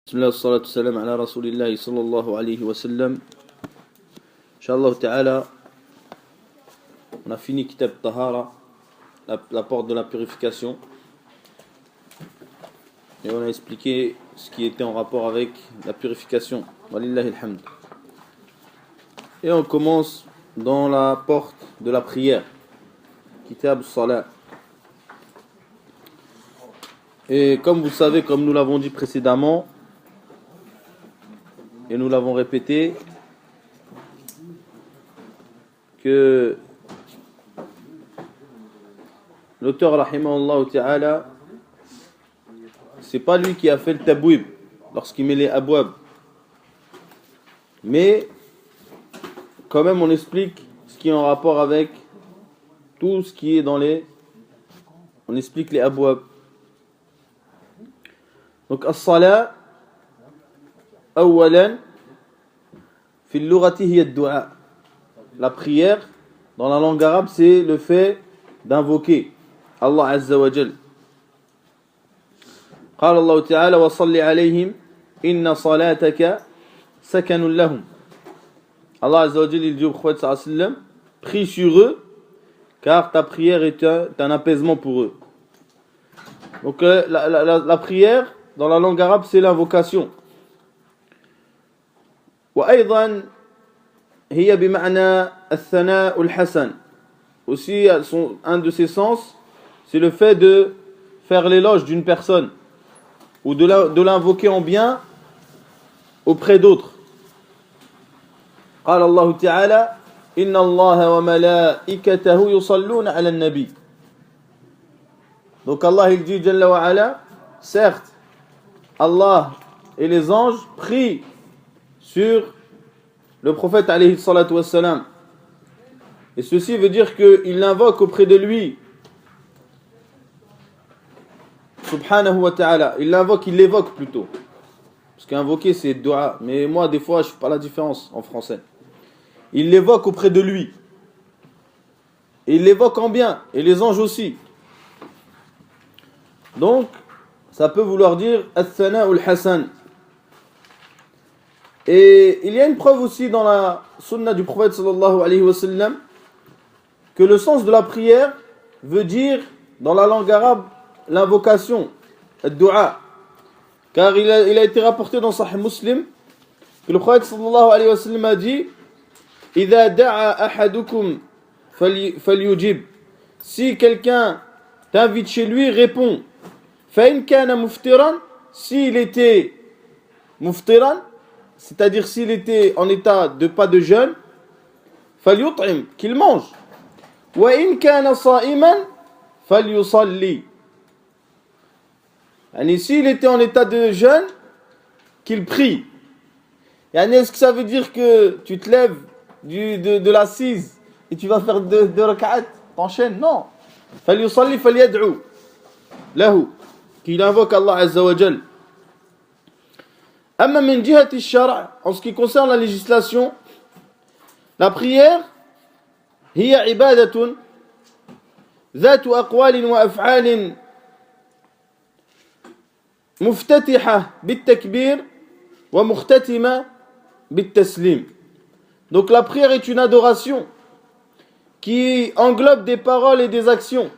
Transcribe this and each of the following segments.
Bismillah, salatu salam ala rasulillahi sallallahu alayhi wa sallam. Inch'Allah ta'ala, on a fini Kitab Tahara, la porte de la purification. Et on a expliqué ce qui était en rapport avec la purification. Walillahi alhamd. Et on commence dans la porte de la prière. Kitab Salat. Et comme vous savez, comme nous l'avons dit précédemment, et nous l'avons répété, que l'auteur rahimahullah ta'ala, c'est pas lui qui a fait le tabouib lorsqu'il met les abouab, mais quand même on explique ce qui est en rapport avec tout ce qui est dans les, on explique les abouab. Donc as-salat أولاً في اللغة هي الدعاء. La prière dans la langue arabe c'est le fait d'invoquer Allah Azza wa Jal. قال الله تعالى وصل عليهم إن صلاتك سكن لهم. Allah Azza wa Jal il dit au prophète sallallahu alayhi wa sallam, prie sur eux car ta prière est un apaisement pour eux. Donc la prière dans la langue arabe c'est l'invocation. وأيضا هي بمعنى الثناء الحسن. Aussi un de ses sens c'est le fait de faire l'éloge d'une personne ou de l'invoquer en bien auprès d'autres. قال الله تعالى إن الله وملائكته يصلون على النبي. Donc Allah il dit Jalla wa ala, certes Allah et les anges prient sur le prophète alayhi salatu wassalam. Et ceci veut dire qu'il l'invoque auprès de lui. Subhanahu wa ta'ala. Il l'invoque, il l'évoque plutôt. Parce qu'invoquer c'est dua. Mais moi des fois je ne fais pas la différence en français. Il l'évoque auprès de lui. Et il l'évoque en bien. Et les anges aussi. Donc, ça peut vouloir dire As-Sana'ul Hasan. Et il y a une preuve aussi dans la sunna du prophète sallallahu alayhi wa sallam que le sens de la prière veut dire dans la langue arabe l'invocation, le dua. Car il a été rapporté dans Sahih Muslim que le prophète sallallahu alayhi wa sallam a dit إِذَا دَعَا أَحَدُكُمْ فَلْيُجِبْ. Si quelqu'un t'invite chez lui, réponds. فَإِنْ كَانَ مُفْتِرًا. S'il était muftiran, c'est-à-dire s'il était en état de pas de jeûne, فَلْيُطْعِمْ, qu'il mange. وَإِنْ كَانَ صَائِمًا فَلْيُصَلِّ. Et s'il était en état de jeûne, qu'il prie. Est-ce que ça veut dire que tu te lèves de l'assise et tu vas faire deux rak'at, t'enchaînes? Non. فَلْيُصَلِّ فَلْيَدْعُ له, qu'il invoque Allah Azza wa Jal. أما من جهة الشرع, en ce qui concerne la législation, la prière هي عبادة ذات أقوال وأفعال مفتتحة بالتكبير ومختتمة بالتسليم. Donc la prière est une adoration qui englobe des paroles et des actions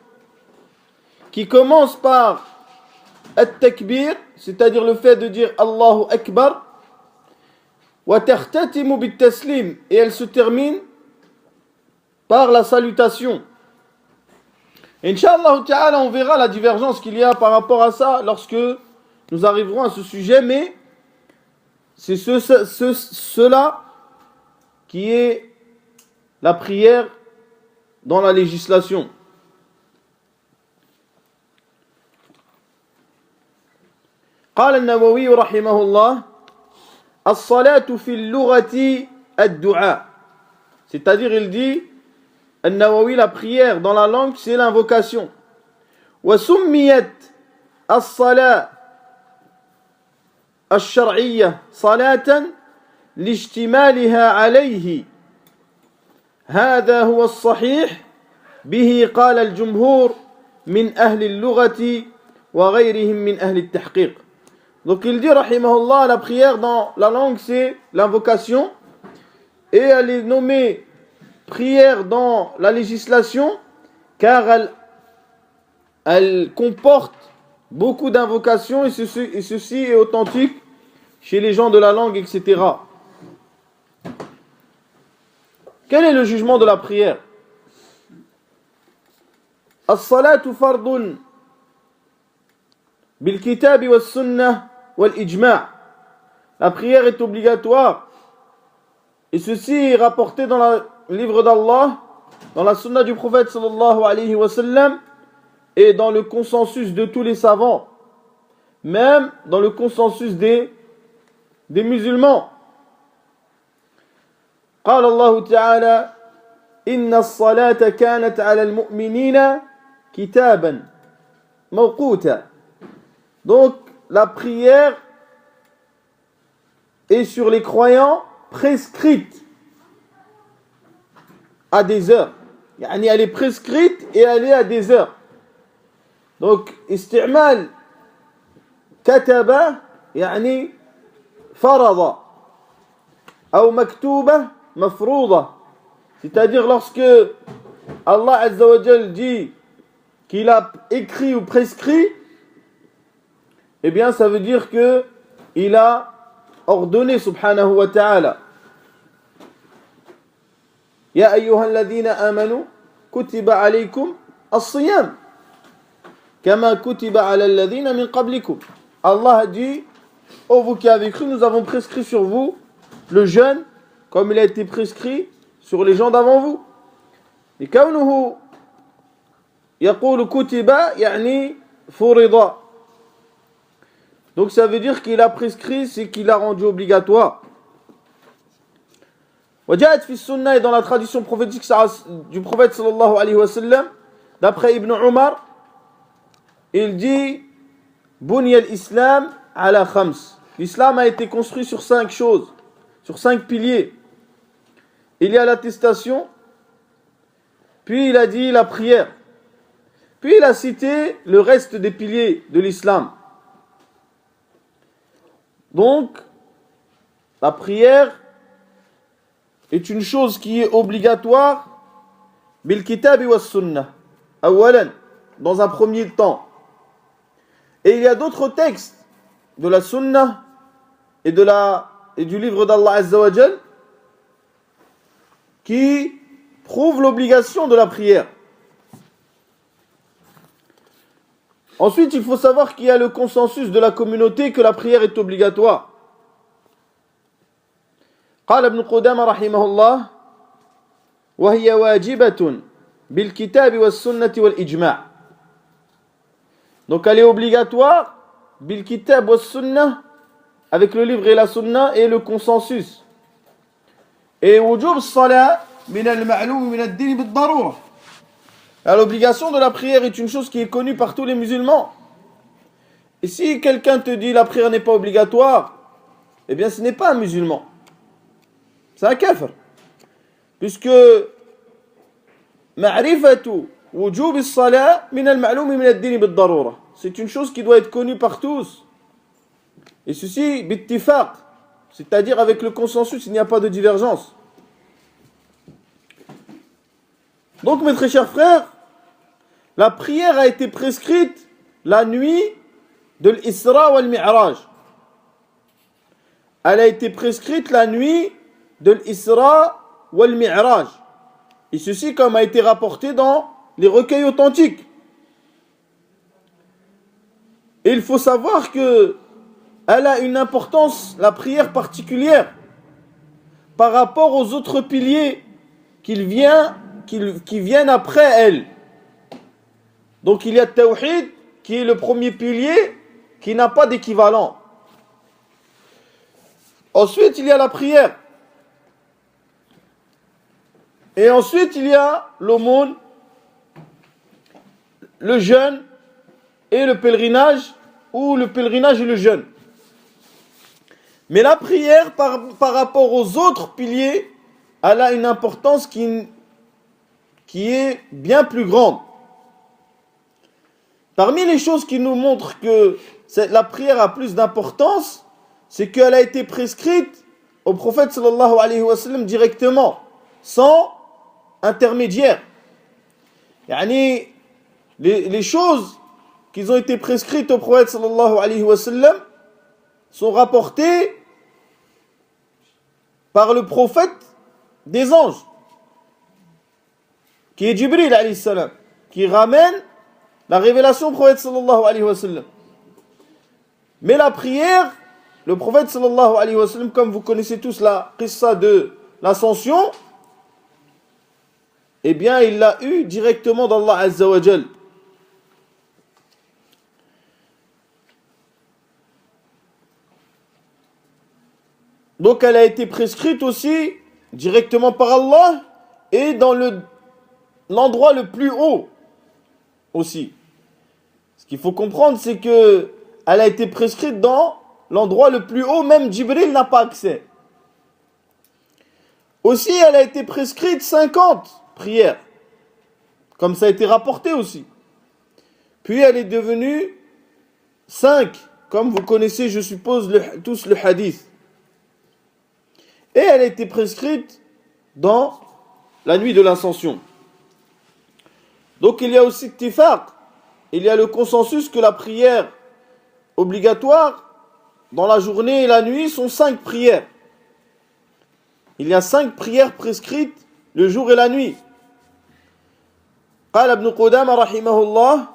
qui commence par at-takbir, c'est-à-dire le fait de dire Allahu Akbar, wa tahtatimu bit-taslim, et elle se termine par la salutation. Inch'Allah ta'ala, on verra la divergence qu'il y a par rapport à ça lorsque nous arriverons à ce sujet, mais c'est cela qui est la prière dans la législation. قال النووي رحمه الله الصلاة في اللغة الدعاء. C'est-à-dire il dit النووي, la prière dans la langue c'est l'invocation. وسميت الصلاة الشرعية صلاة لاشتمالها عليه. هذا هو الصحيح به قال الجمهور من أهل اللغة وغيرهم من أهل التحقيق. Donc il dit, rahimahullah, la prière dans la langue, c'est l'invocation. Et elle est nommée prière dans la législation, car elle comporte beaucoup d'invocations, et ceci est authentique chez les gens de la langue, etc. Quel est le jugement de la prière? As-salatu fardun bil kitabi was sunnah wal ijma'. La prière est obligatoire, et ceci est rapporté dans le livre d'Allah, dans la sunna du prophète sallallahu alayhi wa sallam, et dans le consensus de tous les savants, même dans le consensus des musulmans. قال الله تعالى إن الصلاة كانت على المؤمنين كتابا موقوتا. Donc la prière est sur les croyants prescrite à des heures. Yani elle est prescrite et elle est à des heures. Donc استعمال كتب يعني فرض أو مكتوبة مفروضة, c'est-à-dire lorsque Allah Azza wa Jal dit qu'il a écrit ou prescrit, eh bien ça veut dire que il a ordonné subhanahu wa ta'ala. Ya ayyuhalladhina amanu kutiba alaykum as-siyam kama kutiba ala alladhina min qablikum. Allah a dit, ô vous qui avez cru, nous avons prescrit sur vous le jeûne comme il a été prescrit sur les gens d'avant vous. Et كونه يقول كتب يعني فرض. Donc ça veut dire qu'il a prescrit, c'est qu'il a rendu obligatoire. وجاءت في السنة, et dans la tradition prophétique du prophète sallallahu alayhi wa sallam, d'après Ibn Umar, il dit بني الإسلام على خمس. L'islam a été construit sur 5 choses, sur 5 piliers. Il y a l'attestation, puis il a dit la prière, puis il a cité le reste des piliers de l'islam. Donc, la prière est une chose qui est obligatoire, bil kitabi was sunnah, awalan, dans un premier temps. Et il y a d'autres textes de la sunnah et du livre d'Allah Azza wa Jal qui prouvent l'obligation de la prière. Ensuite, il faut savoir qu'il y a le consensus de la communauté que la prière est obligatoire. قال ابن قدامة رحمه الله وهي واجبة بالكتاب والسنة والإجماع. Donc elle est obligatoire بالكتاب والسنة, avec le livre et la sunna et le consensus. Et وجوب الصلاة من المعلوم من الدين بالضرورة. L'obligation de la prière est une chose qui est connue par tous les musulmans. Et si quelqu'un te dit la prière n'est pas obligatoire, eh bien ce n'est pas un musulman. C'est un kafir. Puisque معرفة وجوب الصلاة من المعلوم من الدين بالضرورة. C'est une chose qui doit être connue par tous. Et ceci, bittifaq, c'est-à-dire avec le consensus, il n'y a pas de divergence. Donc, mes très chers frères, la prière a été prescrite la nuit de l'Isra wal Mi'raj. Elle a été prescrite la nuit de l'Isra wal Mi'raj. Et ceci comme a été rapporté dans les recueils authentiques. Et il faut savoir que elle a une importance, la prière particulière, par rapport aux autres piliers qui viennent après elle. Donc il y a le Tawhid, qui est le premier pilier, qui n'a pas d'équivalent. Ensuite, il y a la prière. Et ensuite, il y a l'aumône, le jeûne et le pèlerinage, ou le pèlerinage et le jeûne. Mais la prière, par rapport aux autres piliers, elle a une importance qui est bien plus grande. Parmi les choses qui nous montrent que la prière a plus d'importance, c'est qu'elle a été prescrite au prophète sallallahu alayhi wa sallam directement, sans intermédiaire. Yani, les choses qui ont été prescrites au prophète sallallahu alayhi wa sallam sont rapportées par le prophète des anges, qui est Jibril alayhi salam, qui ramène la révélation au prophète sallallahu alayhi wa sallam. Mais la prière, le prophète sallallahu alayhi wa sallam, comme vous connaissez tous la qissa de l'ascension, eh bien il l'a eu directement d'Allah Azza wa Jal. Donc elle a été prescrite aussi directement par Allah et dans l'endroit le plus haut aussi. Ce qu'il faut comprendre, c'est que elle a été prescrite dans l'endroit le plus haut, même Jibril n'a pas accès. Aussi, elle a été prescrite 50 prières, comme ça a été rapporté aussi. Puis elle est devenue 5, comme vous connaissez, je suppose, tous le hadith. Et elle a été prescrite dans la nuit de l'Ascension. Donc il y a aussi ittifaq, il y a le consensus que la prière obligatoire dans la journée et la nuit sont 5 prières. Il y a 5 prières prescrites le jour et la nuit. قال ابن قدامة رحمه الله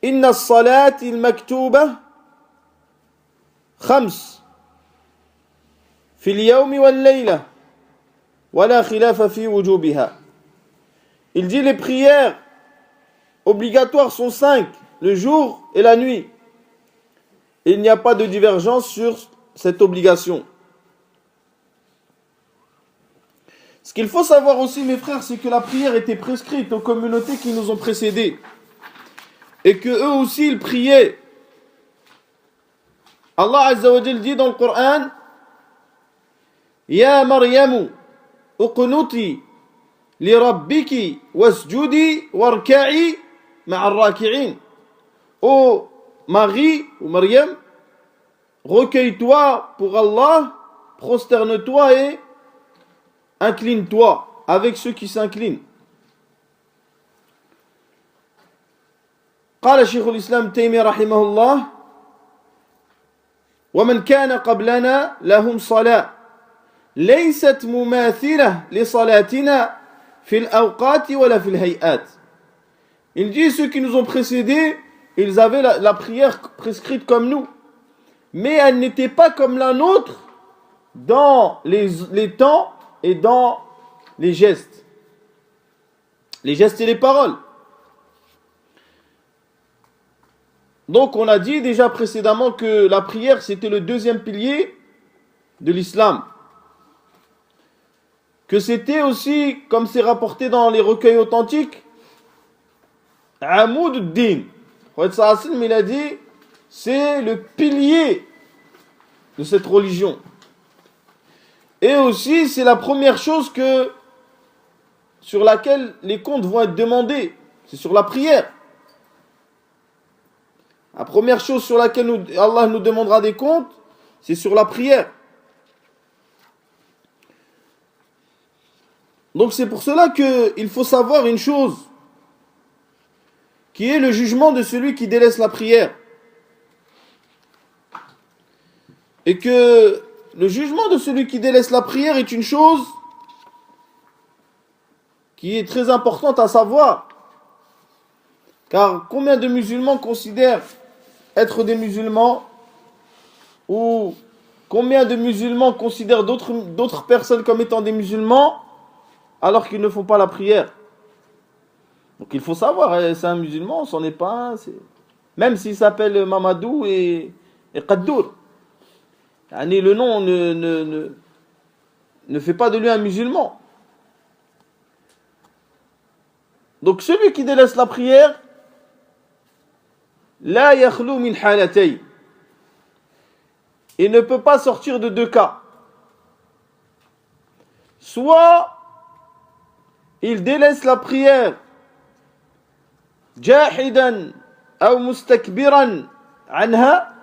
إن الصلاة المكتوبة 5 في اليوم والليلة ولا خلاف في وجوبها. Il dit les prières obligatoires sont 5 le jour et la nuit. Il n'y a pas de divergence sur cette obligation. Ce qu'il faut savoir aussi, mes frères, c'est que la prière était prescrite aux communautés qui nous ont précédés. Et que eux aussi, ils priaient. Allah Azza wa Jal dit dans le Coran, Ya Maryamu, uqnuti li rabbiki wasjudi warka'i ma'ar raki'in. Ô Marie ou Maryam, recueille-toi pour Allah, prosterne-toi et incline-toi avec ceux qui s'inclinent. قال شيخ الإسلام تيمية رحمه الله ومن كان قبلنا لهم صلاة ليست مماثلة لصلاتنا في الأوقات ولا في الهيئات. Il dit ceux qui nous ont précédés, ils avaient la prière prescrite comme nous, mais elle n'était pas comme la nôtre dans les temps et dans les gestes et les paroles. Donc on a dit déjà précédemment que la prière c'était le deuxième pilier de l'islam, que c'était aussi, comme c'est rapporté dans les recueils authentiques, Amoud ad-Din. Il a dit c'est le pilier de cette religion. Et aussi, c'est la première chose sur laquelle les comptes vont être demandés. C'est sur la prière. La première chose sur laquelle Allah nous demandera des comptes, c'est sur la prière. Donc c'est pour cela qu'il faut savoir une chose, qui est le jugement de celui qui délaisse la prière. Et que le jugement de celui qui délaisse la prière est une chose qui est très importante à savoir. Car combien de musulmans considèrent être des musulmans, ou combien de musulmans considèrent d'autres personnes comme étant des musulmans alors qu'ils ne font pas la prière. Donc il faut savoir, c'est un musulman, c'en est pas un, même s'il s'appelle Mamadou et Qaddour. Le nom ne fait pas de lui un musulman. Donc celui qui délaisse la prière, la yakhlou min halatay, il ne peut pas sortir de 2 cas. Soit il délaisse la prière jahidan أو مستكبرا عنها,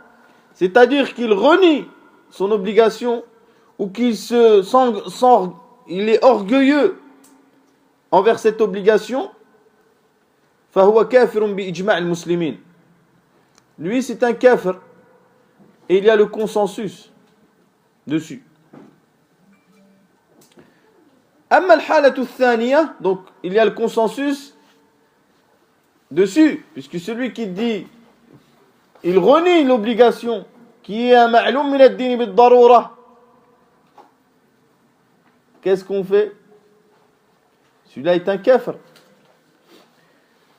c'est-à-dire qu'il renie son obligation ou qu'il il est orgueilleux envers cette obligation, فهو كافر بإجماع المسلمين. Lui c'est un kafir et il y a le consensus dessus. أما الحالة الثانية, donc il y a le consensus dessus, puisque celui qui dit, il renie l'obligation qui est un ma'loum min ad-din bid-darura, qu'est-ce qu'on fait? Celui-là est un kafir.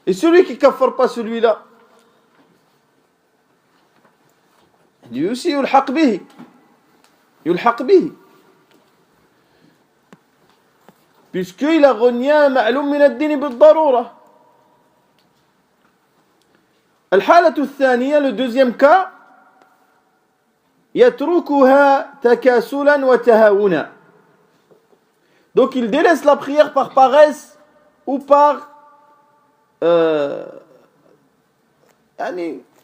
Et celui qui ne kaffare pas celui-là, lui aussi yulhaq bihi. Yulhaq bihi. Puisqu'il a renié un ma'loum min ad-din bid-darura. الحالة الثانية, le deuxième cas, يتركها تكاسلا وتهاونا. Donc il délaisse la prière par paresse ou par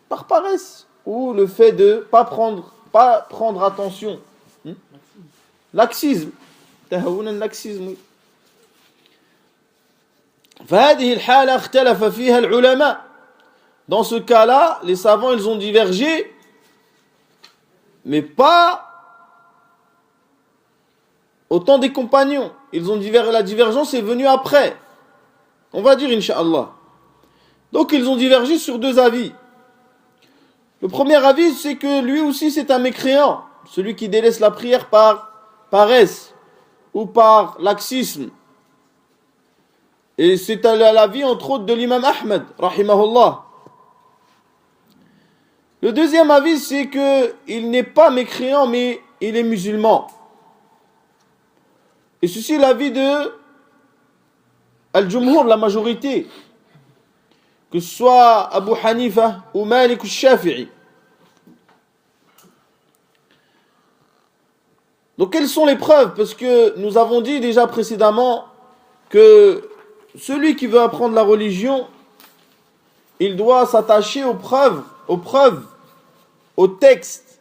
par paresse ou le fait de pas prendre attention. Laxisme. تهاونا laxisme. فهذه الحالة اختلف فيها العلماء. Dans ce cas-là, les savants, ils ont divergé, mais pas au temps des compagnons. La divergence est venue après. On va dire, Inch'Allah. Donc, ils ont divergé sur deux avis. Le premier avis, c'est que lui aussi, c'est un mécréant. Celui qui délaisse la prière par paresse ou par laxisme. Et c'est l'avis, entre autres, de l'imam Ahmed, rahimahullah. Le deuxième avis, c'est qu'il n'est pas mécréant, mais il est musulman. Et ceci est l'avis de Al-Jumhur, la majorité, que ce soit Abu Hanifa ou Malik ou Shafi'i. Donc quelles sont les preuves? Parce que nous avons dit déjà précédemment que celui qui veut apprendre la religion, il doit s'attacher aux preuves, au texte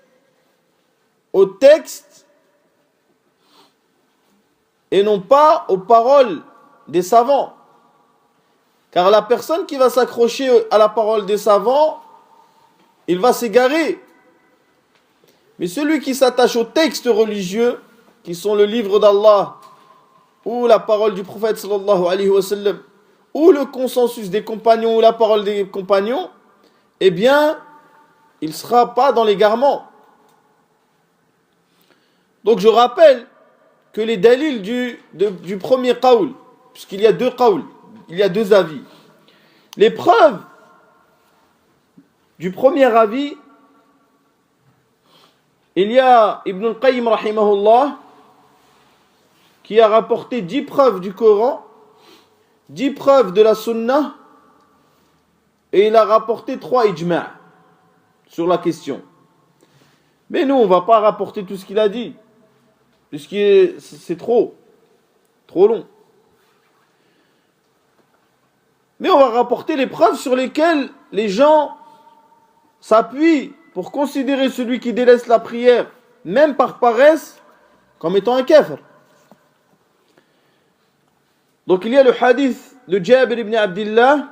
et non pas aux paroles des savants. Car la personne qui va s'accrocher à la parole des savants, il va s'égarer. Mais celui qui s'attache aux textes religieux, qui sont le livre d'Allah, ou la parole du prophète sallallahu alayhi wa sallam, ou le consensus des compagnons, ou la parole des compagnons, eh bien, il ne sera pas dans l'égarement. Donc je rappelle que les dalils du premier qawl, puisqu'il y a deux qawls, il y a deux avis. Les preuves du premier avis, il y a Ibn al-Qayyim rahimahullah qui a rapporté 10 preuves du Coran, 10 preuves de la Sunna, et il a rapporté 3 ijma' sur la question. Mais nous, on ne va pas rapporter tout ce qu'il a dit, puisque c'est trop long. Mais on va rapporter les preuves sur lesquelles les gens s'appuient pour considérer celui qui délaisse la prière, même par paresse, comme étant un kafir. Donc il y a le hadith de Jabir ibn Abdillah,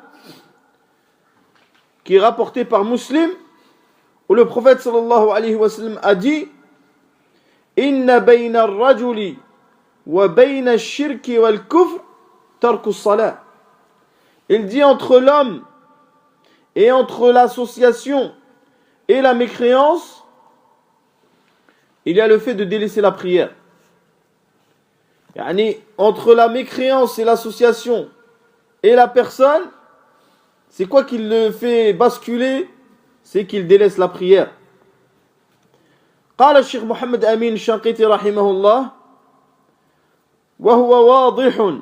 qui est rapporté par Muslim, où le prophète sallallahu alayhi wa sallam a dit: Inna bayna ar-rajuli wa bayna ash-shirki wal kufr tarku as-salat. Il dit, entre l'homme et entre l'association et la mécréance, il y a le fait de délaisser la prière. Entre la mécréance et l'association et la personne, c'est quoi qui le fait basculer? C'est qu'il délaisse la prière. قال الشيخ محمد أمين الشنقيطي رحمه الله: وهو واضح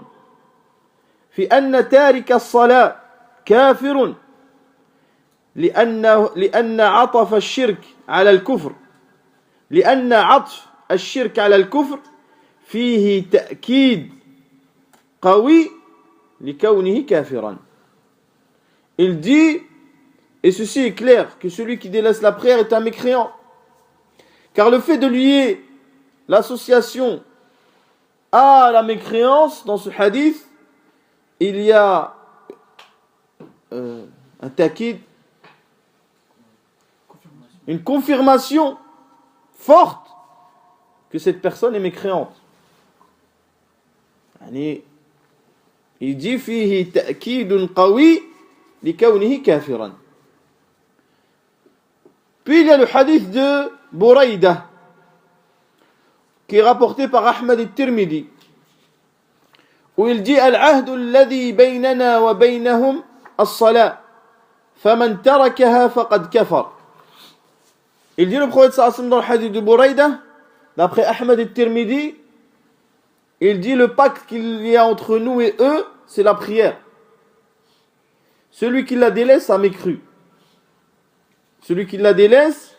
في أن تارك الصلاة كافر لأن عطف الشرك على الكفر لأن عطف الشرك على الكفر فيه تأكيد قوي لكونه كافرا. Il dit, Et ceci est clair, que celui qui délaisse la prière est un mécréant. Car le fait de lier l'association à la mécréance, dans ce hadith, il y a un ta'kid, une confirmation forte que cette personne est mécréante. Il dit fihi ta'kidun qawi li kawnihi kafiran. Puis il y a le hadith de Buraïda qui est rapporté par Ahmad al-Tirmidhi où il dit al-ahdu alladhi baynana wa baynahum as-salat faman tarakaha faqad kafar. Il dit le prophète sallallahu alayhi wa sallam dans le hadith de Buraïda, d'après Ahmad al-Tirmidhi, il dit le pacte qu'il y a entre nous et eux, c'est la prière. Celui qui la délaisse a mécru. Celui qui la délaisse,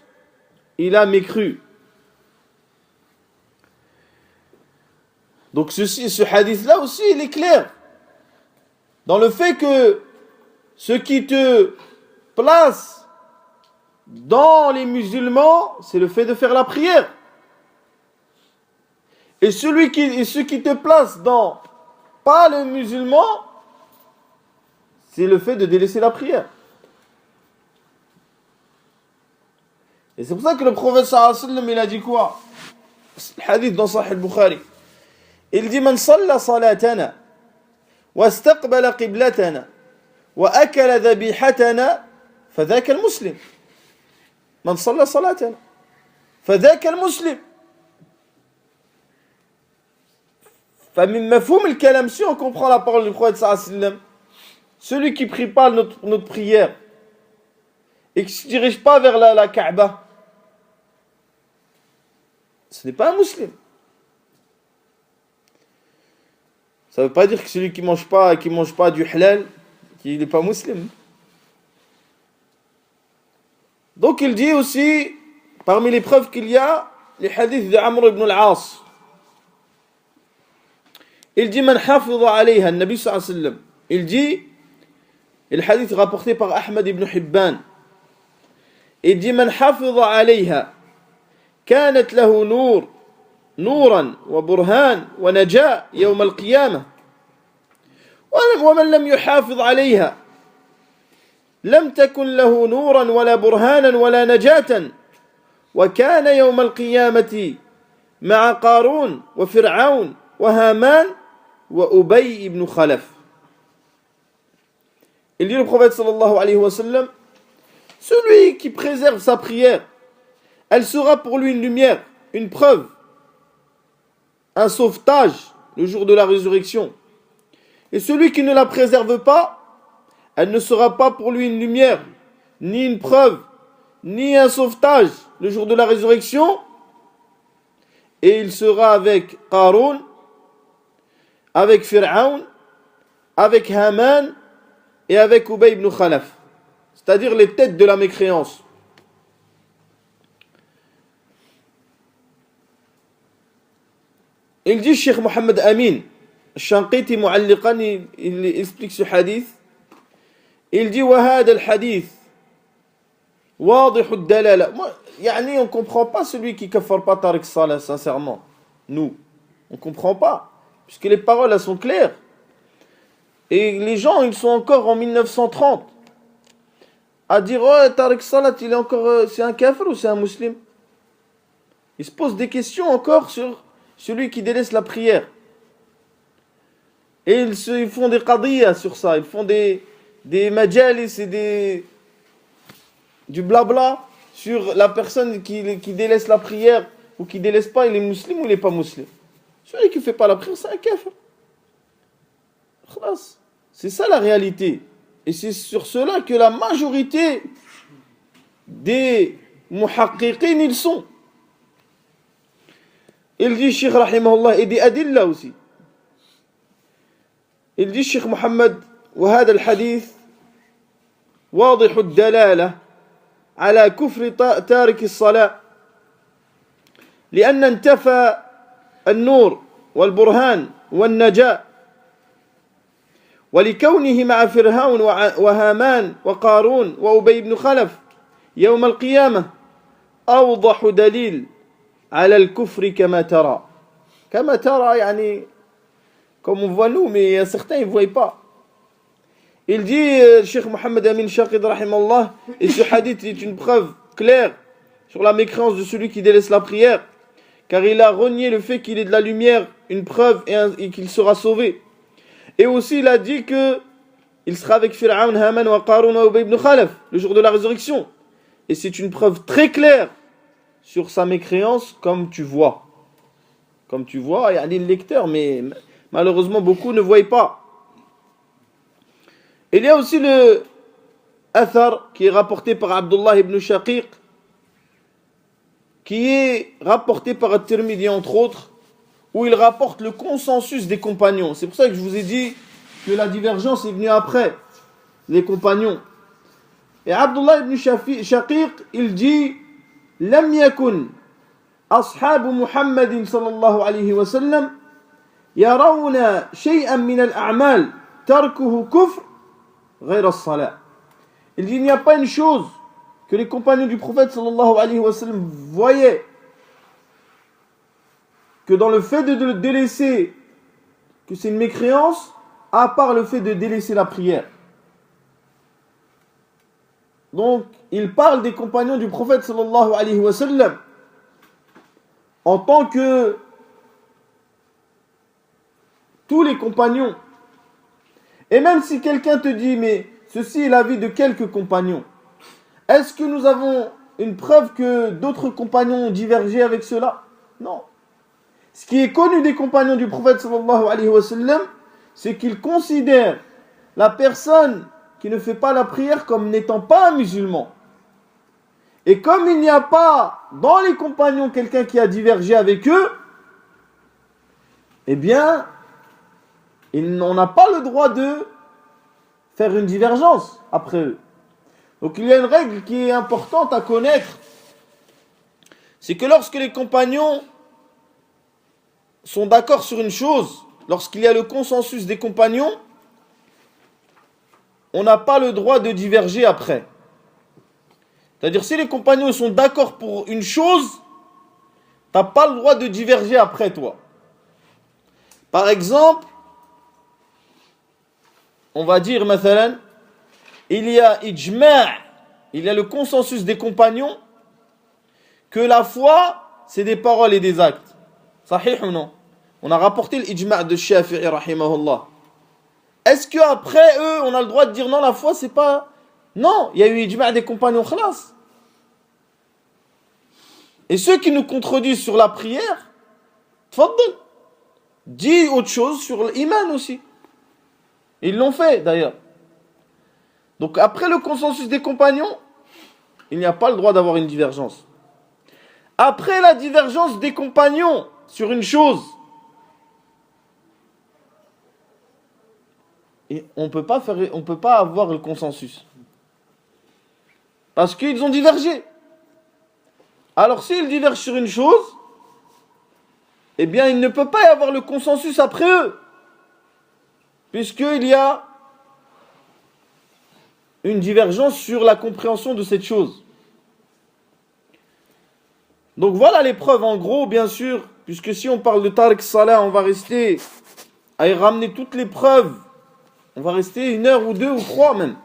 il a mécru. Donc ce hadith-là aussi, il est clair. Dans le fait que ce qui te place dans les musulmans, c'est le fait de faire la prière. Et ce qui te place dans pas le musulman, c'est le fait de délaisser la prière. Et c'est pour ça que le prophète sallallahu alayhi wa sallam, il a dit quoi? Le hadith dans Sahih al-Bukhari. Il dit: Man salla salatana, wa istaqbala qiblatana, wa akala dhabihatana, fadhaka al-muslim. Man salla salatana, fadhaka al-muslim. Famin mafhoum al-kalam, si on comprend la parole du prophète sallallahu alayhi wa sallam, celui qui prie pas notre prière et qui ne se dirige pas vers la Kaaba, ce n'est pas un musulman. Ça ne veut pas dire que celui qui mange pas du halal, qu'il n'est pas musulman. Donc il dit aussi, parmi les preuves qu'il y a, les hadiths de Amr ibn al-As. Il dit: Man hafidha alayha, le Nabi sallallahu alayhi wa sallam. Il dit, et le hadith rapporté par Ahmad ibn Hibban, il dit: Man hafidha alayha, كانت له نور نورا وبرهان ونجاة يوم القيامة ومن لم يحافظ عليها لم تكن له نورا ولا برهانا ولا نجاة وكان يوم القيامة مع قارون وفرعون وهامان وأبي بن خلف. Il dit le prophète sallallahu alayhi wa sallam, celui qui préserve sa prière, elle sera pour lui une lumière, une preuve, un sauvetage le jour de la résurrection. Et celui qui ne la préserve pas, elle ne sera pas pour lui une lumière, ni une preuve, ni un sauvetage le jour de la résurrection. Et il sera avec Qarun, avec Fir'aun, avec Haman et avec Ubay ibn Khalaf, c'est-à-dire les têtes de la mécréance. Il dit, Cheikh Mohammed Amin, Shanqiti Mu'alliqan, il explique ce hadith. Il dit, وهذا الحديث واضح الدلالة. يعني on ne comprend pas celui qui kaffar pas Tariq Salah, sincèrement. Nous, on ne comprend pas. Puisque les paroles, elles sont claires. Et les gens, ils sont encore en 1930 à dire, oh, Tariq Salah, il est encore, c'est un kafir ou c'est un musulman? Ils se posent des questions encore sur celui qui délaisse la prière. Et ils font des qadiyas sur ça. Ils font des majalis et du blabla sur la personne qui délaisse la prière ou qui délaisse pas, il est musulman ou il n'est pas musulman. Celui qui ne fait pas la prière, c'est un kafir. C'est ça la réalité. Et c'est sur cela que la majorité des muhaqqiqin, ils sont. Il dit, Cheikh Rahimahullah, et des adilla aussi. Il dit, Cheikh Mohammed, وهذا الحديث واضح الدلالة على كفر تارك الصلاة لأن انتفى النور والبرهان والنجاة ولكونه مع فرعون وهامان وقارون وأبي بن خلف يوم القيامة أوضح دليل على الكفر كما ترى. كما ترى يعني comme on voit nous, mais certains ils ne voient pas. Il dit, Cheikh Mohammed Amin Shaqid rahimallah, et ce hadith est une preuve claire sur la mécréance de celui qui délaisse la prière, car il a renié le fait qu'il est de la lumière, une preuve, et qu'il sera sauvé. Et aussi il a dit que il sera avec Fir'aun, Haman, wa Qarun, wa Ubay ibn Khalaf, le jour de la résurrection. Et c'est une preuve très claire sur sa mécréance, comme tu vois. Comme tu vois, il y a des lecteurs, mais malheureusement beaucoup ne voient pas. Il y a aussi le athar qui est rapporté par Abdullah ibn Shaqiq, qui est rapporté par At-Tirmidhi entre autres, où il rapporte le consensus des compagnons. C'est pour ça que je vous ai dit que la divergence est venue après les compagnons. Et Abdullah ibn Shaqiq, il dit Lam yakun ashabu Muhammadin sallallahu alayhi wa sallam yarawna shay'an min al-a'mal tarkuhu kufr ghayra as-salat. Il dit il n'y a pas une chose que les compagnons du prophète sallallahu alayhi wa sallam voyaient que dans le fait de le délaisser, que c'est une mécréance, à part le fait de délaisser la prière. Donc, il parle des compagnons du prophète sallallahu alayhi wa sallam en tant que tous les compagnons. Et même si quelqu'un te dit, mais ceci est l'avis de quelques compagnons, est-ce que nous avons une preuve que d'autres compagnons ont divergé avec cela? Non. Ce qui est connu des compagnons du prophète sallallahu alayhi wa sallam, c'est qu'ils considèrent la personne qui ne fait pas la prière comme n'étant pas un musulman. Et comme il n'y a pas dans les compagnons quelqu'un qui a divergé avec eux, eh bien, on n'a pas le droit de faire une divergence après eux. Donc il y a une règle qui est importante à connaître, c'est que lorsque les compagnons sont d'accord sur une chose, lorsqu'il y a le consensus des compagnons, on n'a pas le droit de diverger après. C'est-à-dire, si les compagnons sont d'accord pour une chose, tu n'as pas le droit de diverger après toi. Par exemple, on va dire, mathalan, il y a ijma', il y a le consensus des compagnons que la foi, c'est des paroles et des actes. Sahih ou non? On a rapporté l'ijma' de Shafi'i rahimahullah. Est-ce qu'après eux, on a le droit de dire non, la foi, c'est pas... Non, il y a eu ijma' des compagnons khalas. Et ceux qui nous contredisent sur la prière, tfaddal, dis autre chose sur l'iman aussi. Ils l'ont fait d'ailleurs. Donc après le consensus des compagnons, il n'y a pas le droit d'avoir une divergence. Après la divergence des compagnons sur une chose, et on ne peut pas avoir le consensus. Parce qu'ils ont divergé. Alors s'ils divergent sur une chose, eh bien il ne peut pas y avoir le consensus après eux. Puisqu'il y a une divergence sur la compréhension de cette chose. Donc voilà les preuves en gros, bien sûr, puisque si on parle de Tariq Salah, on va rester à y ramener toutes les preuves. On va rester 1 heure ou 2 ou 3 même.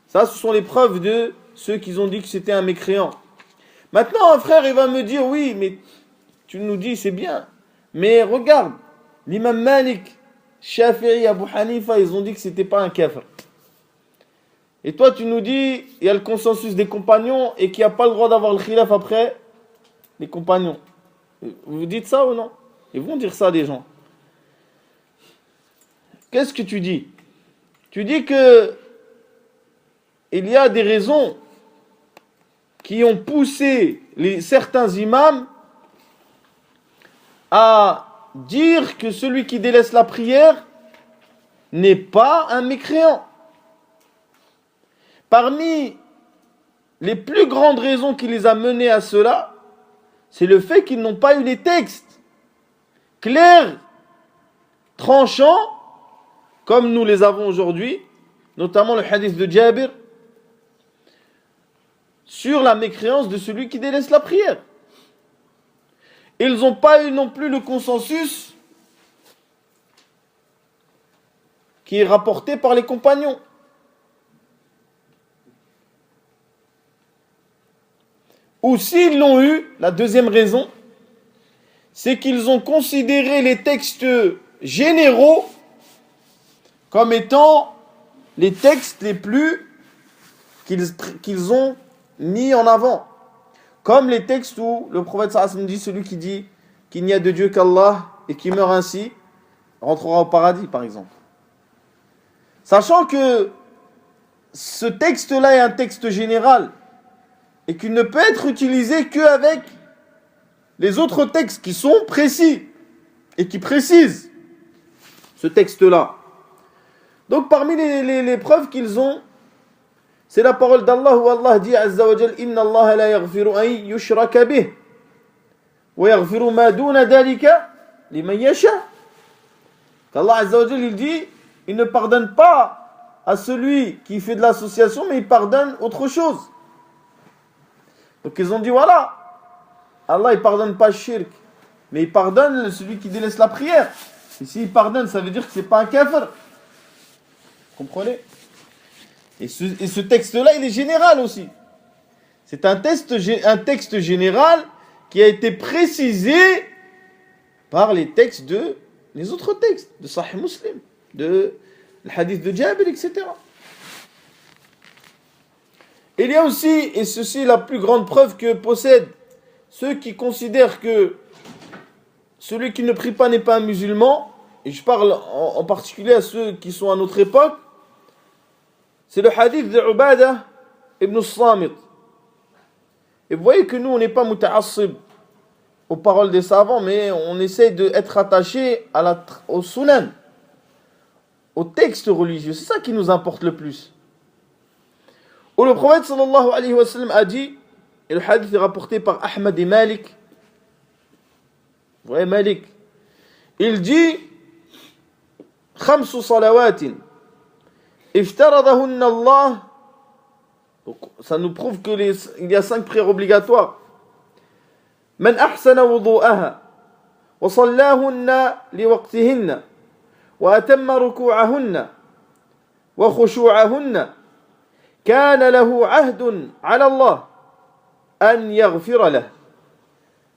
Ça, ce sont les preuves de ceux qui ont dit que c'était un mécréant. Maintenant, un frère, il va me dire, oui, mais tu nous dis, c'est bien. Mais regarde, l'imam Malik, Shafi'i, Abu Hanifa, ils ont dit que c'était pas un kafir. Et toi, tu nous dis, il y a le consensus des compagnons et qu'il n'y a pas le droit d'avoir le khilaf après les compagnons. Vous dites ça ou non? Ils vont dire ça, des gens. Qu'est-ce que tu dis? Tu dis que il y a des raisons qui ont poussé certains imams à dire que celui qui délaisse la prière n'est pas un mécréant. Parmi les plus grandes raisons qui les a menés à cela, c'est le fait qu'ils n'ont pas eu les textes clairs, tranchants, comme nous les avons aujourd'hui, notamment le hadith de Jabir, sur la mécréance de celui qui délaisse la prière. Ils n'ont pas eu non plus le consensus qui est rapporté par les compagnons. Ou s'ils l'ont eu, la deuxième raison, c'est qu'ils ont considéré les textes généraux comme étant les textes les plus qu'ils ont mis en avant. Comme les textes où le prophète sallallahu alayhi wa sallam dit, celui qui dit qu'il n'y a de Dieu qu'Allah et qui meurt ainsi, rentrera au paradis, par exemple. Sachant que ce texte-là est un texte général et qu'il ne peut être utilisé qu'avec les autres textes qui sont précis et qui précisent ce texte-là. Donc parmi les preuves qu'ils ont, c'est la parole d'Allah où Allah dit Azza wa Jal Inna Allah la yaghfiru an yushraka bih wa yaghfiru ma duna dhalika liman yasha. Qu'Allah Azza wa Jal il dit il ne pardonne pas à celui qui fait de l'association, mais il pardonne autre chose. Donc ils ont dit voilà, Allah il pardonne pas le shirk, mais il pardonne celui qui délaisse la prière. Et s'il pardonne, ça veut dire que c'est pas un kafir. Comprenez? Et ce texte-là, il est général aussi. C'est un texte général qui a été précisé par les autres textes de Sahih Muslim, de le hadith de Jabir, etc. Il y a aussi, et ceci est la plus grande preuve que possèdent ceux qui considèrent que celui qui ne prie pas n'est pas un musulman, et je parle en particulier à ceux qui sont à notre époque, c'est le hadith de Ubadah ibn Samit. Et vous voyez que nous, on n'est pas muta'assib aux paroles des savants, mais on essaie d'être attaché au sunan, au texte religieux. C'est ça qui nous importe le plus. Où le prophète sallallahu alayhi wa sallam a dit, et le hadith est rapporté par Ahmad et Malik. Vous voyez Malik, il dit خمس صلوات افترضهن الله. Donc, ça nous prouve qu'il y a 5 prières obligatoires. من أحسن وضوءها وصلاهن لوقتهن وأتم ركوعهن وخشوعهن كان له عهد على الله أن يغفر له.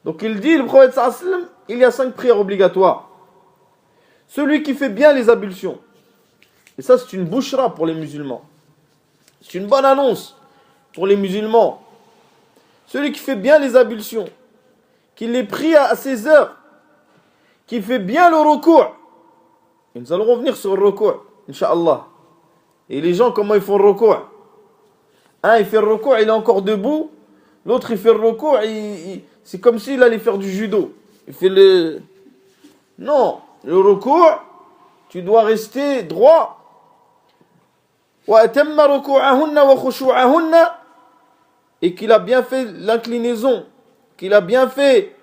Donc il dit, le prophète sallallahu alayhi wa sallam, il y a 5 prières obligatoires. Celui qui fait bien les ablutions, et ça c'est une bouchra pour les musulmans, c'est une bonne annonce pour les musulmans. Celui qui fait bien les ablutions, qui les prie à ses heures, qui fait bien le recours, et nous allons revenir sur le recours, Inch'Allah. Et les gens, comment ils font le recours? Un, il fait le recours, il est encore debout. L'autre, il fait le recours, c'est comme s'il allait faire du judo. Il fait le... Non, le recours, tu dois rester droit. Et qu'il a bien fait l'inclinaison, qu'il a bien fait,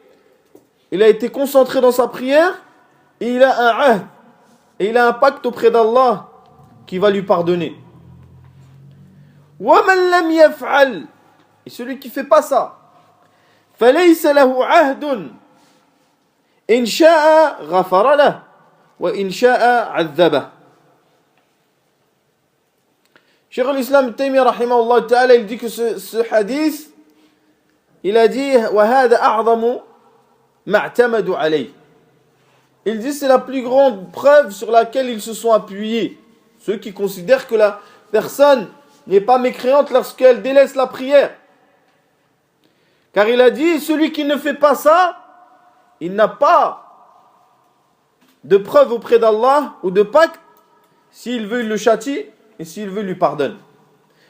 il a été concentré dans sa prière, et il a un ahd, et il a un pacte auprès d'Allah qui va lui pardonner. وَمَنْ لَمْ يَفْعَلْ, et celui qui ne fait pas ça, فَلَيْسَ لَهُ عَهْدٌ إِنْ شَاءَ غَفَرَ لَهُ وَإِنْ شَاءَ عَذَّبَهُ. Cheikh al-Islam Taymiyyah rahimahullah ta'ala, il dit que ce hadith, il a dit وَهَذَا أَعْظَمُ مَعْتَمَدُ عَلَيْهِ. Il dit c'est la plus grande preuve sur laquelle ils se sont appuyés. Ceux qui considèrent que la personne n'est pas mécréante lorsqu'elle délaisse la prière. Car il a dit, celui qui ne fait pas ça, il n'a pas de preuve auprès d'Allah ou de pacte. S'il veut, il le châtie, et s'il veut, il lui pardonne.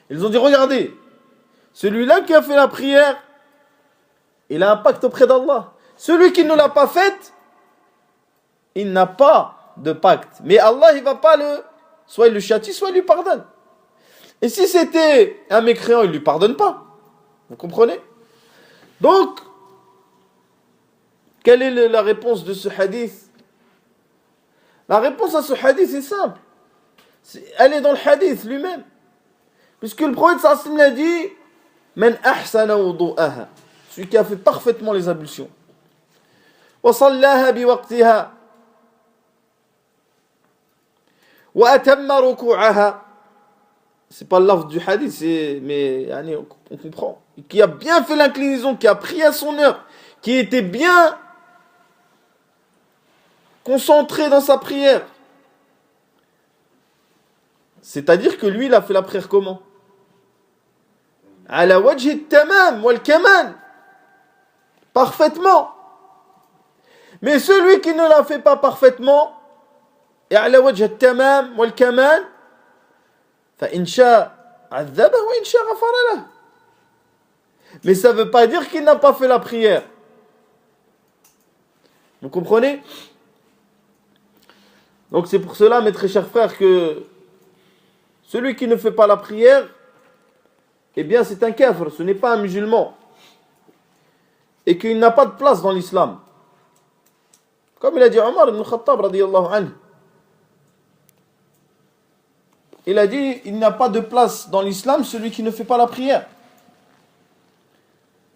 Ils ont dit, regardez, celui-là qui a fait la prière, il a un pacte auprès d'Allah. Celui qui ne l'a pas faite, il n'a pas de pacte. Mais Allah, il ne va pas soit il le châtie, soit il lui pardonne. Et si c'était un mécréant, il ne lui pardonne pas. Vous comprenez? Donc, quelle est la réponse de ce hadith? La réponse à ce hadith est simple. Elle est dans le hadith lui-même. Puisque le prophète sallallahu alayhi wa sallam l'a dit, Man ahsana wudu'aha, celui qui a fait parfaitement les ablutions. Wa sallaha bi waqtiha. Wa atamma ruku'aha. C'est pas l'offre du hadith, mais on comprend. Qui a bien fait l'inclinaison, qui a prié à son heure, qui était bien concentré dans sa prière. C'est-à-dire que lui, il a fait la prière comment? Ala wajhi tamam wal kamal. Parfaitement. Mais celui qui ne la fait pas parfaitement, ala wajhi tamam wal kamal, fa in sha azaba wa in sha ghafara lah. Mais ça ne veut pas dire qu'il n'a pas fait la prière. Vous comprenez? Donc c'est pour cela, mes très chers frères, que celui qui ne fait pas la prière, eh bien c'est un kafir, ce n'est pas un musulman. Et qu'il n'a pas de place dans l'islam. Comme il a dit Omar ibn Khattab radiyallahu anhu. Il a dit, il n'a pas de place dans l'islam celui qui ne fait pas la prière.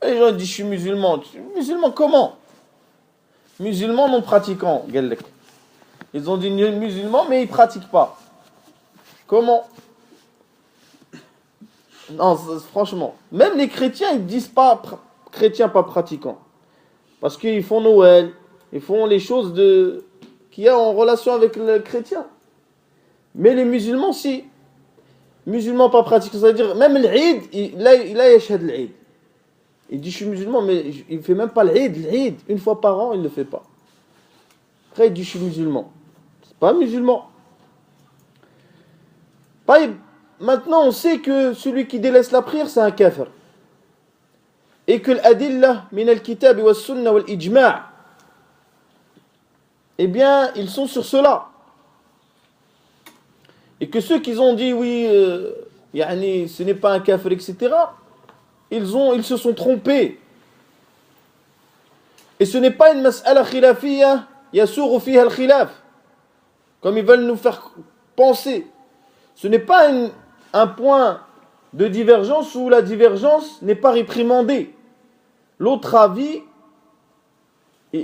Et les gens disent, je suis musulman. Musulman comment? Musulman non pratiquant. Ils ont dit musulman, mais ils ne pratiquent pas. Comment? Non, franchement. Même les chrétiens, ils ne disent pas chrétiens pas pratiquants. Parce qu'ils font Noël, ils font les choses qu'il y a en relation avec le chrétien. Mais les musulmans, si. Musulmans pas pratiquants, c'est-à-dire, même l'Eid, il a yashhad l'Eid. Il dit, je suis musulman, mais il ne fait même pas l'Eid. L'Eid, une fois par an, il ne le fait pas. Après, il dit, je suis musulman. C'est pas musulman. Maintenant, on sait que celui qui délaisse la prière, c'est un kafir. Et que l'adillah min al-kitab wa sunna wal ijma', eh bien, ils sont sur cela. Et que ceux qui ont dit, oui, ce n'est pas un kafir, etc., ils se sont trompés. Et ce n'est pas une mas'ala khilafiyya, yasuru fiha al-khilaf, comme ils veulent nous faire penser. Ce n'est pas un point de divergence où la divergence n'est pas réprimandée. L'autre avis,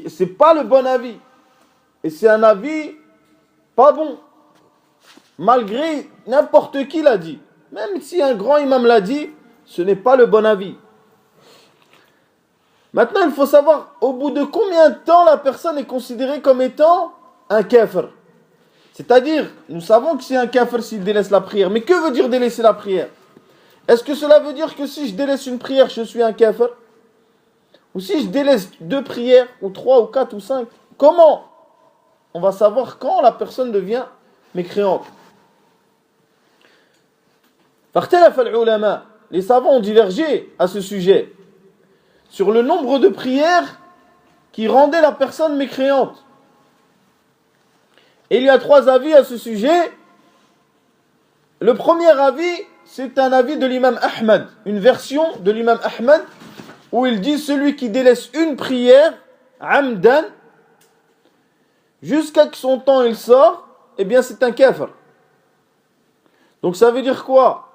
c'est pas le bon avis. Et c'est un avis pas bon. Malgré n'importe qui l'a dit. Même si un grand imam l'a dit, ce n'est pas le bon avis. Maintenant, il faut savoir au bout de combien de temps la personne est considérée comme étant un kafir. C'est-à-dire, nous savons que c'est un kafir s'il délaisse la prière. Mais que veut dire délaisser la prière? Est-ce que cela veut dire que si je délaisse une prière, je suis un kafir? Ou si je délaisse 2 prières, ou 3, ou 4, ou 5? Comment on va savoir quand la personne devient mécréante? Les savants ont divergé à ce sujet sur le nombre de prières qui rendaient la personne mécréante. Et il y a 3 avis à ce sujet. Le premier avis, c'est un avis de l'imam Ahmad, une version de l'imam Ahmad, où il dit celui qui délaisse une prière, amdan, jusqu'à que son temps il sort, eh bien c'est un kafir. Donc ça veut dire quoi?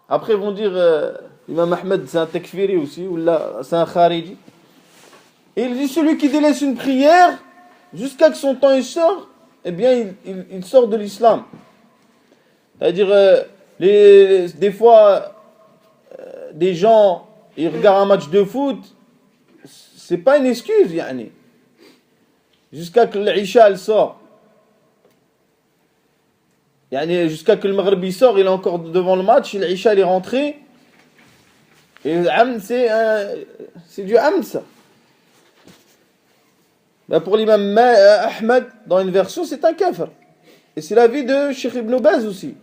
Après ils vont dire l'imam Ahmad c'est un takfiri aussi, ou là c'est un khariji. Et il dit celui qui délaisse une prière, jusqu'à que son temps il sort, eh bien il sort de l'islam. C'est-à-dire des fois des gens ils regardent un match de foot, c'est pas une excuse yani. Jusqu'à que l'Isha elle sort. Yani, jusqu'à que le Maghrib sort, il est encore devant le match, l'Isha il est rentré. Et c'est du Amd ça. Ben pour l'imam Ahmad, dans une version, c'est un kafir. Et c'est l'avis de Cheikh Ibn Baz aussi.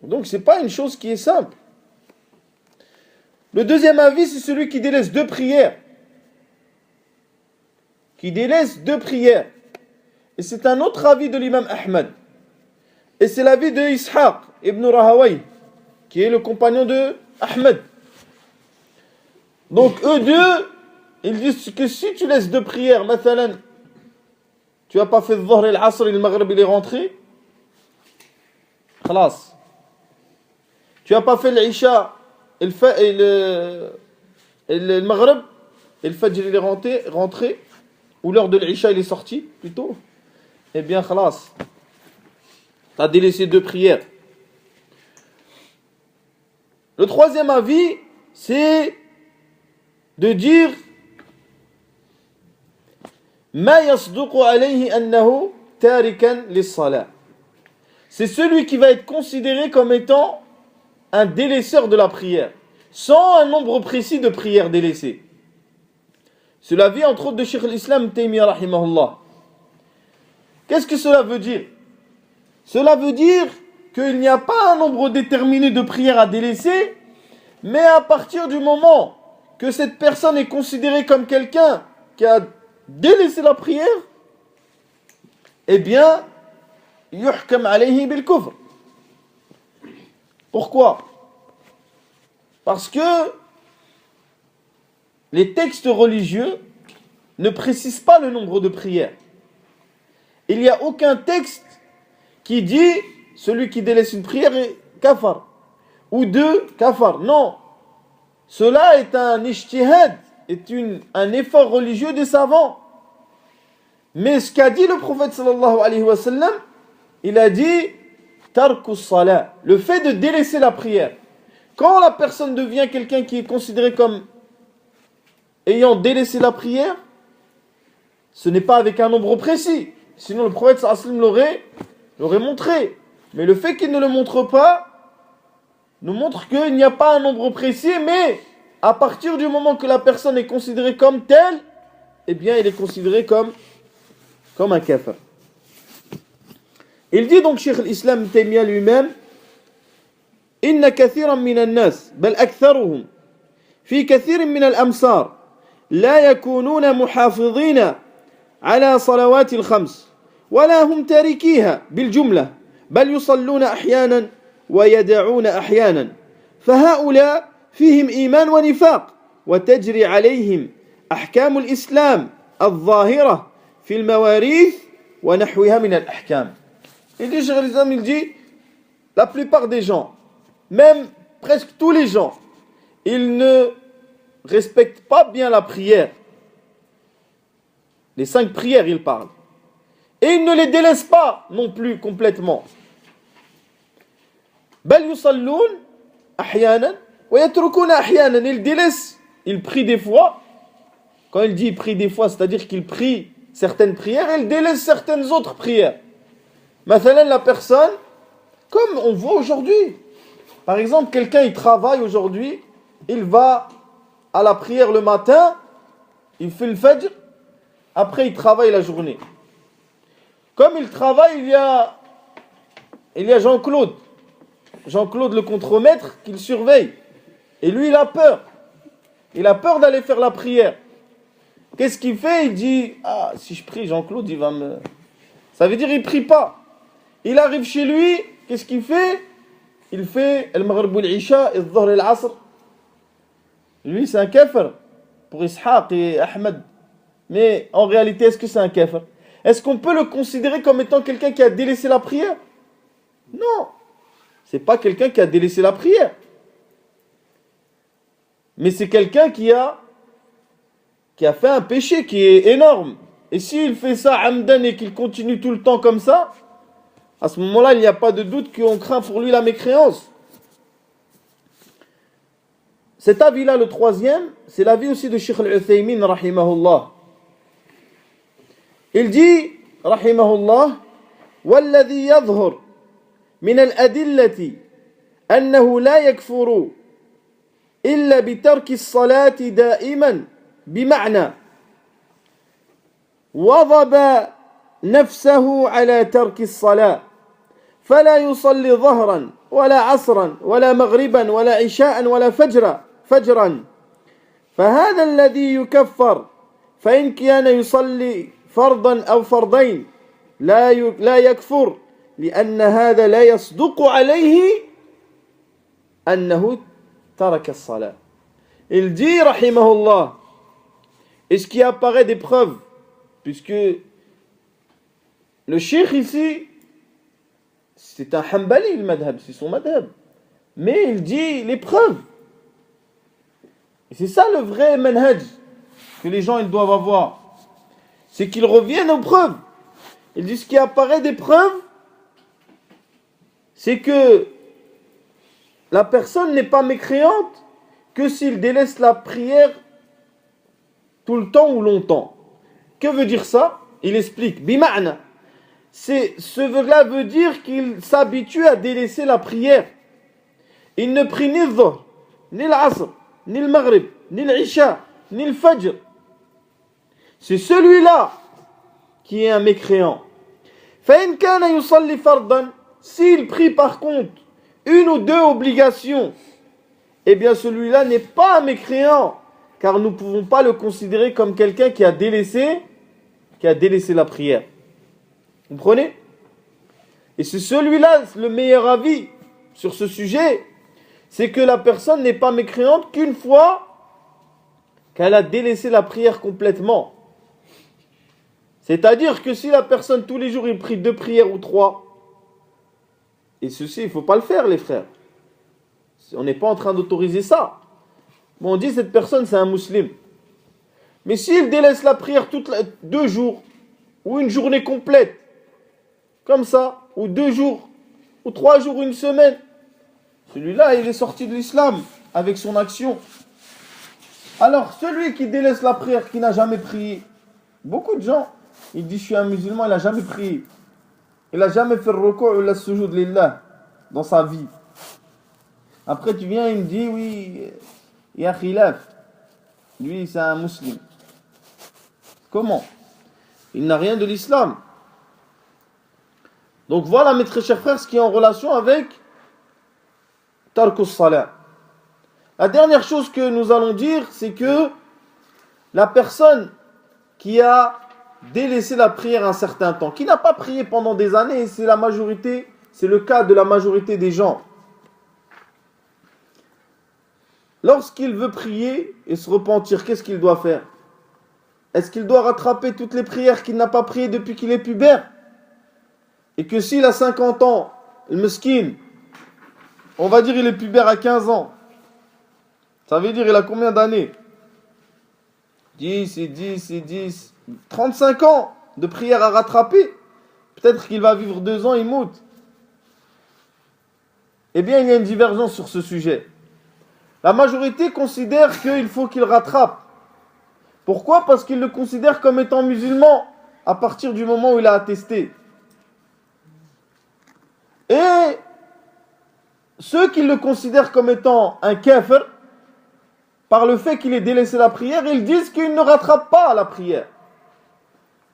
Donc c'est pas une chose qui est simple. Le deuxième avis, c'est celui qui délaisse 2 prières. Qui délaisse 2 prières. Et c'est un autre avis de l'imam Ahmad. Et c'est l'avis de Ishaq ibn Rahawayh, qui est le compagnon de Ahmad. Donc eux deux, ils disent que si tu laisses 2 prières, mathalan, Tu n'as pas fait le Dhuhr et l'Asr et le Maghrib, il est rentré. Khalas. Tu n'as pas fait l'Isha et le Maghrib et le Fajr, il est rentré. Ou l'heure de l'Isha, il est sorti, plutôt. Eh bien, khalas. Tu as délaissé 2 prières. Le troisième avis, c'est de dire Ma yasduqu alayhi annahu tarikan lis-salah. C'est celui qui va être considéré comme étant un délaisseur de la prière, sans un nombre précis de prières délaissées. C'est l'avis entre autres de Cheikh al-Islam Taymiyyah rahimahullah. Qu'est-ce que cela veut dire? Cela veut dire qu'il n'y a pas un nombre déterminé de prières à délaisser, mais à partir du moment que cette personne est considérée comme quelqu'un qui a délaissé la prière, eh bien, yuhkam alayhi bil kufr. Pourquoi? Parce que les textes religieux ne précisent pas le nombre de prières. Il n'y a aucun texte qui dit celui qui délaisse une prière est kafar ou 2 kafar. Non. Cela est un ijtihad, est un effort religieux des savants. Mais ce qu'a dit le prophète sallallahu alayhi wa sallam, il a dit tarku salat, le fait de délaisser la prière. Quand la personne devient quelqu'un qui est considéré comme ayant délaissé la prière, ce n'est pas avec un nombre précis. Sinon le prophète sallallahu alayhi wa sallam l'aurait montré. Mais le fait qu'il ne le montre pas nous montre qu'il n'y a pas un nombre précis, mais à partir du moment que la personne est considérée comme telle, eh bien il est considéré comme un kafir. Il dit donc Cheikh al-Islam Taymiyyah lui-même إن كثيرا من الناس بل أكثرهم في كثير من الأمصار لا يكونون محافظين على صلوات الخمس ولا هم تاركيها بالجملة بل يصلون أحيانا ويدعون أحيانا فهؤلاء فيهم إيمان ونفاق وتجري عليهم أحكام الإسلام الظاهرة في المواريث ونحوها من الأحكام. Il dit, Cheikh al-Islam, il dit, la plupart des gens, même presque tous les gens, ils ne respectent pas bien la prière. Les 5 prières, il parle. Et ils ne les délaissent pas non plus complètement. بل يصلون أحيانا ويتركون أحيانا. Ils délaissent, ils prient des fois. Quand il dit il prie des fois, c'est-à-dire qu'il prie certaines prières et il délaisse certaines autres prières. Mathalan, la personne, comme on voit aujourd'hui, par exemple, quelqu'un il travaille aujourd'hui, il va à la prière le matin, il fait le fajr, après il travaille la journée. Comme il travaille, il y a Jean-Claude le contremaître qu'il surveille. Et lui il a peur. Il a peur d'aller faire la prière. Qu'est-ce qu'il fait? Il dit, si je prie, Jean-Claude, il va me... Ça veut dire il prie pas. Il arrive chez lui, qu'est-ce qu'il fait? Il fait al-Maghrib al-Isha, al-Dhuhr et al-Asr. Lui, c'est un kafir pour Ishaq et Ahmed. Mais en réalité, est-ce que c'est un kafir? Est-ce qu'on peut le considérer comme étant quelqu'un qui a délaissé la prière? Non. C'est pas quelqu'un qui a délaissé la prière. Mais c'est quelqu'un qui a fait un péché qui est énorme. Et s'il fait ça amdan et qu'il continue tout le temps comme ça, à ce moment-là, il n'y a pas de doute qu'on craint pour lui la mécréance. Cet avis-là, le troisième, c'est l'avis aussi de Cheikh al-Uthaymin, rahimahullah. Il dit, rahimahullah, وَالَّذِي يَظْهُرُ مِنَ الْأَدِلَّةِ أَنَّهُ لَا يَكْفُرُ إِلَّا بِتَرْكِ الصَّلَاةِ دَائِمًا بمعنى وضب نفسه على ترك الصلاة فلا يصلي ظهرا ولا عصرا ولا مغربا ولا عشاء ولا فجرا فهذا الذي يكفر فإن كان يصلي فرضا أو فرضين لا يكفر لأن هذا لا يصدق عليه أنه ترك الصلاة. Il dit rahimahullah, et ce qui apparaît des preuves, puisque le cheikh ici, c'est un Hanbali, le madhab, c'est son madhab. Mais il dit les preuves. Et c'est ça le vrai manhaj que les gens ils doivent avoir. C'est qu'ils reviennent aux preuves. Il dit ce qui apparaît des preuves, c'est que la personne n'est pas mécréante que s'il délaisse la prière tout le temps ou longtemps. Que veut dire ça? Il explique. Bima'na. Ce veut dire qu'il s'habitue à délaisser la prière. Il ne prie ni le dhuhr, ni l'asr, ni le maghrib, ni l'isha, ni le fajr. C'est celui-là qui est un mécréant. فَإِنْ كَانَ يُصَلِّ فَرْضًا. S'il prie par contre une ou deux obligations, eh bien celui-là n'est pas un mécréant, car nous ne pouvons pas le considérer comme quelqu'un qui a délaissé la prière. Vous comprenez? Et c'est celui-là le meilleur avis sur ce sujet, c'est que la personne n'est pas mécréante qu'une fois qu'elle a délaissé la prière complètement. C'est-à-dire que si la personne tous les jours il prie 2 prières ou 3, et ceci il ne faut pas le faire les frères. On n'est pas en train d'autoriser ça. Bon, on dit cette personne c'est un musulman. Mais s'il délaisse la prière 2 jours, ou une journée complète, comme ça, ou 2 jours, ou 3 jours, ou une semaine, celui-là il est sorti de l'islam avec son action. Alors celui qui délaisse la prière, qui n'a jamais prié, beaucoup de gens, il dit je suis un musulman, il n'a jamais prié. Il n'a jamais fait le ruku' ou le sujoud lillah dans sa vie. Après tu viens, il me dit oui, il y a khilaf. Lui c'est un musulman. Comment? Il n'a rien de l'islam. Donc voilà mes très chers frères ce qui est en relation avec tarkus salat. La dernière chose que nous allons dire, c'est que la personne qui a délaissé la prière un certain temps, qui n'a pas prié pendant des années, c'est la majorité, c'est le cas de la majorité des gens. Lorsqu'il veut prier et se repentir, qu'est-ce qu'il doit faire? Est-ce qu'il doit rattraper toutes les prières qu'il n'a pas priées depuis qu'il est pubère? Et que s'il a 50 ans, le meskin, on va dire il est pubère à 15 ans, ça veut dire il a combien d'années? 10 et 10 et 10, 35 ans de prière à rattraper. Peut-être qu'il va vivre 2 ans, il moute. Eh bien, il y a une divergence sur ce sujet. La majorité considère qu'il faut qu'il rattrape. Pourquoi? Parce qu'il le considère comme étant musulman à partir du moment où il a attesté. Et ceux qui le considèrent comme étant un kafir, par le fait qu'il ait délaissé la prière, ils disent qu'il ne rattrape pas la prière.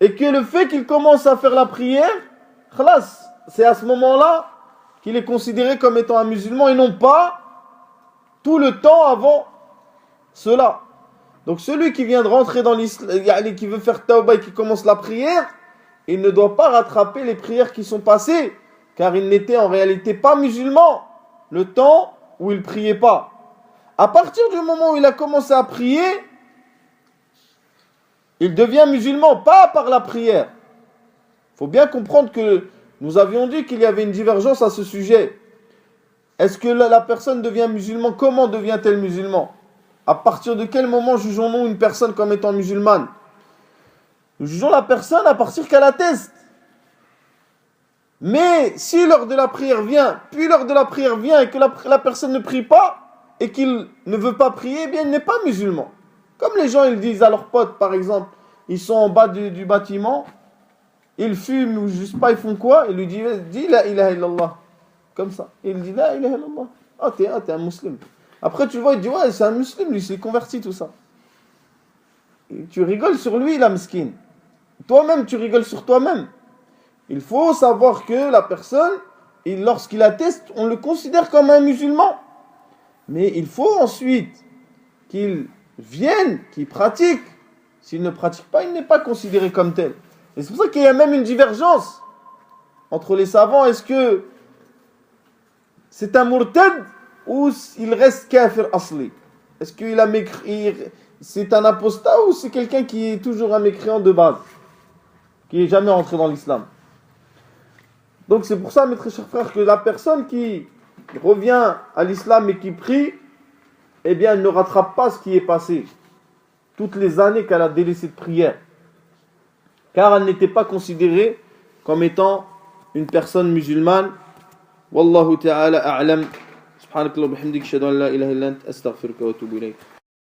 Et que le fait qu'il commence à faire la prière, khalas, c'est à ce moment-là qu'il est considéré comme étant un musulman et non pas tout le temps avant cela. Donc celui qui vient de rentrer dans l'islam, qui veut faire tawbah et qui commence la prière, il ne doit pas rattraper les prières qui sont passées, car il n'était en réalité pas musulman le temps où il ne priait pas. À partir du moment où il a commencé à prier, il devient musulman, pas par la prière. Il faut bien comprendre que nous avions dit qu'il y avait une divergence à ce sujet. Est-ce que la personne devient musulman? Comment devient-elle musulman? À partir de quel moment jugeons-nous une personne comme étant musulmane? Nous jugeons la personne à partir qu'elle atteste. Mais si l'heure de la prière vient, puis l'heure de la prière vient et que la personne ne prie pas, et qu'il ne veut pas prier, eh bien il n'est pas musulman. Comme les gens ils disent à leurs potes par exemple, ils sont en bas du bâtiment, ils fument ou je sais pas, ils font quoi? Ils lui disent dis la ilaha illallah. Comme ça. Et il dit la ilaha illallah. Ah t'es un musulman. Après tu vois, il dit ouais c'est un musulman, lui s'est converti tout ça. Et tu rigoles sur lui la mesquine. Toi-même tu rigoles sur toi-même. Il faut savoir que la personne, lorsqu'il atteste, on le considère comme un musulman. Mais il faut ensuite qu'il vienne, qu'il pratique. S'il ne pratique pas, il n'est pas considéré comme tel. Et c'est pour ça qu'il y a même une divergence entre les savants. Est-ce que c'est un murtad ou il reste kafir asli? Est-ce qu'il a c'est un apostat ou c'est quelqu'un qui est toujours un mécréant de base, qui n'est jamais rentré dans l'islam? Donc c'est pour ça, mes très chers frères, que la personne qui revient à l'islam et qui prie, eh bien, elle ne rattrape pas ce qui est passé. Toutes les années qu'elle a délaissé de prière. Car elle n'était pas considérée comme étant une personne musulmane. Wallahu ta'ala a'lam. Subhanakallah bihamdik, shadu an la ilaha illa ant, astaghfiruka wa atubu ilayk.